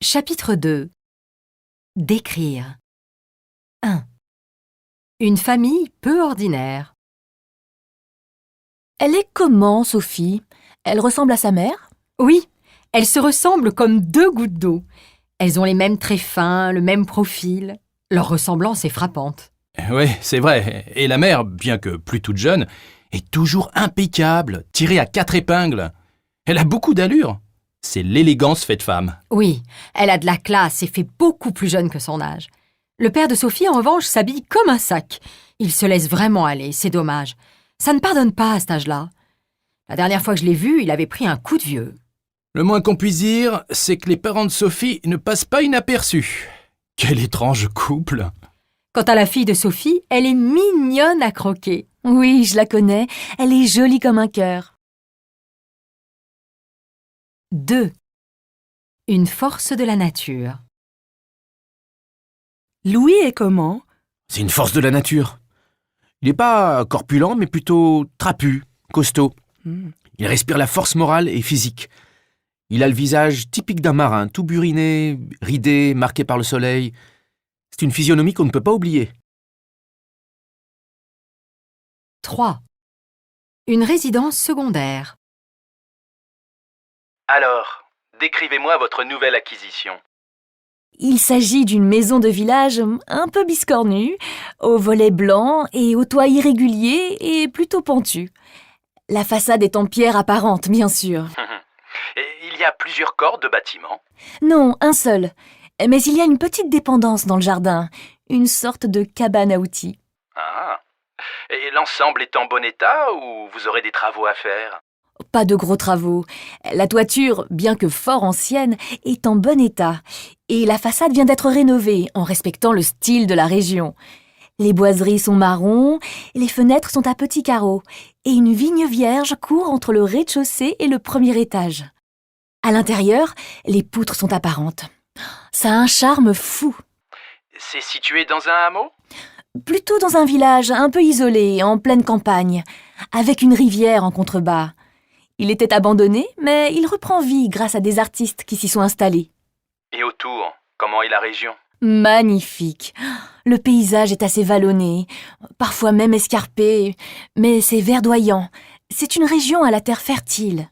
Chapitre 2. Décrire. 1. Une famille peu ordinaire. Elle est comment, Sophie? Elle ressemble à sa mère? Oui, elles se ressemblent comme deux gouttes d'eau. Elles ont les mêmes traits fins, le même profil. Leur ressemblance est frappante. Oui, c'est vrai. Et la mère, bien que plus toute jeune, est toujours impeccable, tirée à 4 épingles. Elle a beaucoup d'allure. C'est l'élégance faite femme. Oui, elle a de la classe et fait beaucoup plus jeune que son âge. Le père de Sophie, en revanche, s'habille comme un sac. Il se laisse vraiment aller, c'est dommage. Ça ne pardonne pas à cet âge-là. La dernière fois que je l'ai vu, il avait pris un coup de vieux. Le moins qu'on puisse dire, c'est que les parents de Sophie ne passent pas inaperçus. Quel étrange couple! Quant à la fille de Sophie, elle est mignonne à croquer. Oui, je la connais. Elle est jolie comme un cœur. 2. Une force de la nature. Louis est comment? C'est une force de la nature. Il n'est pas corpulent, mais plutôt trapu, costaud. Il respire la force morale et physique. Il a le visage typique d'un marin, tout buriné, ridé, marqué par le soleil. C'est une physionomie qu'on ne peut pas oublier. 3. Une résidence secondaire. Alors, décrivez-moi votre nouvelle acquisition. Il s'agit d'une maison de village un peu biscornue, aux volets blancs et au toit irrégulier et plutôt pentu. La façade est en pierre apparente, bien sûr. Et il y a plusieurs corps de bâtiments. Non, un seul. Mais il y a une petite dépendance dans le jardin, une sorte de cabane à outils. Ah. Et l'ensemble est en bon état ou vous aurez des travaux à faire? Pas de gros travaux. La toiture, bien que fort ancienne, est en bon état. Et la façade vient d'être rénovée en respectant le style de la région. Les boiseries sont marron, les fenêtres sont à petits carreaux et une vigne vierge court entre le rez-de-chaussée et le premier étage. À l'intérieur, les poutres sont apparentes. Ça a un charme fou. C'est situé dans un hameau? Plutôt dans un village un peu isolé, en pleine campagne, avec une rivière en contrebas. Il était abandonné, mais il reprend vie grâce à des artistes qui s'y sont installés. Et autour, comment est la région? Magnifique. Le paysage est assez vallonné, parfois même escarpé, mais c'est verdoyant. C'est une région à la terre fertile.